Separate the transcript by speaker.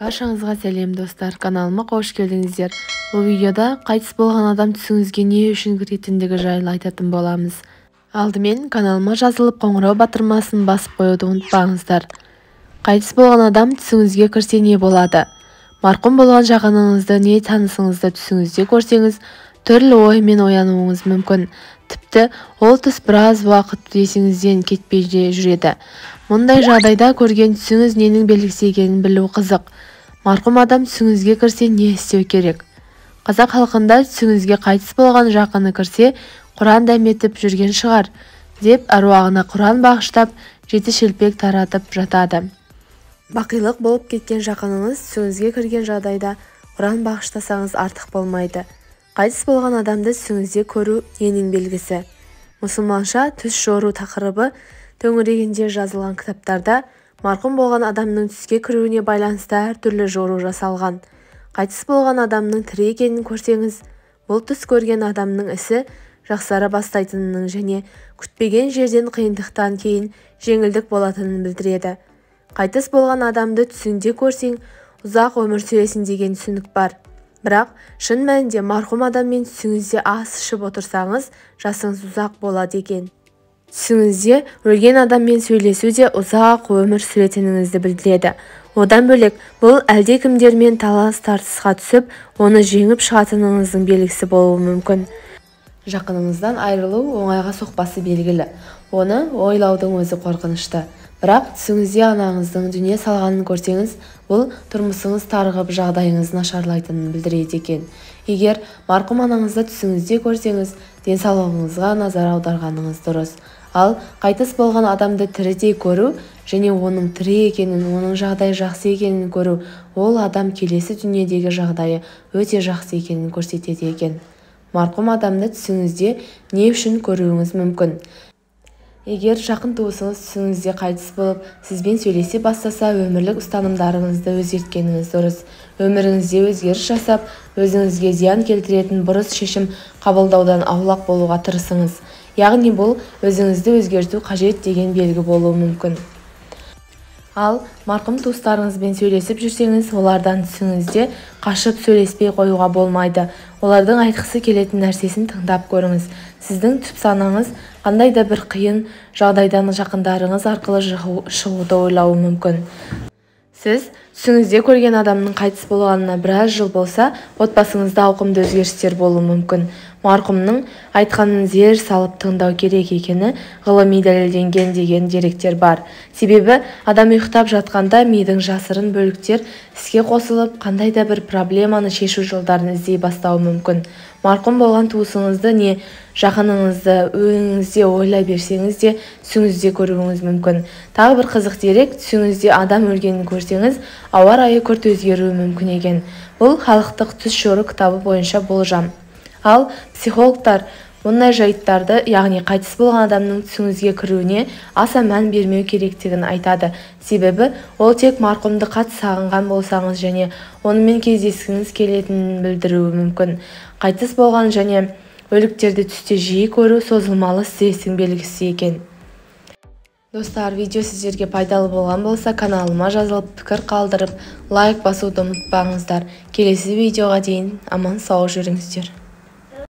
Speaker 1: Баршаңызға сәлем достар, каналыма қош келдіңіздер. Бұл видеода қайтыс болған адам түсіңізге не үшін кіретіндігі жайлы айтатын боламыз. Алдымен каналыма жазылып қоңырау батырмасын басып қоюды ұмытпаңыздар. Қайтыс болған адам түсіңізге кірсе не болады? Марқұм болған жақыныңызды не танысыңызды түсіңізде көрсеңіз, түрлі оймен оянуыңыз мүмкін. Тіпті ол түс біраз уақыт есіңізден кетпей жүреді. Мұндай жағдайда көрген түсіңіз ненің белгісі екенін білу қызық. Марқұм адам түсіңізге кірсе не істеу керек? Қазақ халқында түсіңізге қайтыс болған жақыны кірсе, Құран дәметіп жүрген шығар, деп әруағына Құран бағыштап, 7 шелпек таратып жатады. Бақилық болып кеткен жақыныңыз түсіңізге кірген жағдайда Құран бағыштасаңыз артық болмайды. Қайтыс болған адамды түсіңізде көру ненің белгісі? Мұсылманша түс жору тақырыбы төңірегінде жазылған кітаптарда марқұм болған адамның түске кіруіне байланысты әртүрлі жору жасалған. Қайтыс болған адамның тірі екенін көрсеңіз, бұл түс көрген адамның ісі жақсара бастайтынының және күтпеген жерден қиындықтан кейін жеңілдік болатынын білдіреді. Қайтыс болған адамды түсіңде көрсең, ұзақ өмір сүресің деген түсінік бар. Бірақ шын мәнінде марқұм адаммен түсіңізде ас ішіп отырсаңыз, жасыңыз ұзақ болады екен. Түсіңізде өлген адаммен сөйлесу де ұзақ өмір сүретініңізді білдіреді. Одан бөлек, бұл әлдекімдермен талас-тартысқа түсіп, оны жеңіп шығатыныңыздың белгісі болуы мүмкін. Жақыныңыздан айырылу оңайға соқпасы белгілі. Оны ойлаудың өзі қорқынышты. Бірақ түсіңізде анаңыздың дүние салғанын көрсеңіз, бұл тұрмысыңыз тарығып, жағдайыңыз нашарлайтынын білдіреді екен. Егер марқұм анаңызды түсіңізде көрсеңіз, денсаулығыңызға назар аударғаныңыз дұрыс. Ал қайтыс болған адамды тірідей көру және оның тірі екенін, оның жағдайы жақсы екенін көру, ол адам келесі дүниедегі жағдайы өте жақсы екенін көрсетеді екен. Марқұм адамды түсіңізде не үшін көруіңіз мүмкін? Егер жақын туысыңыз түсіңізде қайтыс болып, сізбен сөйлесе бастаса, өмірлік ұстанымдарыңызды өзгерткеніңіз дұрыс. Өміріңізде өзгеріс жасап, өзіңізге зиян келтіретін бұрыс шешім қабылдаудан аулақ болуға тырысыңыз. Яғни бұл өзіңізді өзгерту қажет деген белгі болуы мүмкін. Ал марқұм туыстарыңызбен сөйлесіп жүрсеңіз, олардан түсіңізде қашып сөйлеспей қоюға болмайды. Олардың айтқысы келетін нәрсесін тыңдап көріңіз. Сіздің түп санаңыз қандай да бір қиын жағдайдан жақындарыңыз арқылы шығуды ойлауы мүмкін. Сіз түсіңізде көрген адамның қайтыс болғанына біраз жыл болса, отбасыңызда ауқымды өзгерістер болуы мүмкін. Марқұмның айтқанын зер салып тыңдау керек екені ғылыми дәлелденген деген деректер бар. Себебі адам ұйықтап жатқанда мидың жасырын бөліктер іске қосылып, қандай да бір проблеманы шешу жолдарын іздей бастауы мүмкін. Марқұм болған туысыңызды не жақыныңызды өңіңізде ойлай берсеңіз де түсіңізде көруіңіз мүмкін. Тағы бір қызық дерек, түсіңізде адам өлгенін көрсеңіз, ауа райы күрт өзгеруі мүмкін екен. Бұл халықтық түс жору кітабы бойынша болжам. Ал психологтар мұндай жайттарды, яғни қайтыс болған адамның түсіңізге кіруіне аса мән бермеу керектігін айтады. Себебі ол тек марқұмды қатты сағынған болсаңыз және онымен кездескіңіз келетінін білдіруі мүмкін. Қайтыс болған және өліктерді түсте жиі көру созылмалы стрестің белгісі екен. Достар, видео сіздерге пайдалы болған болса, каналыма жазылып, пікір қалдырып, лайк басуды ұмытпаңыздар. Келесі видеоға дейін аман сау жүріңіздер.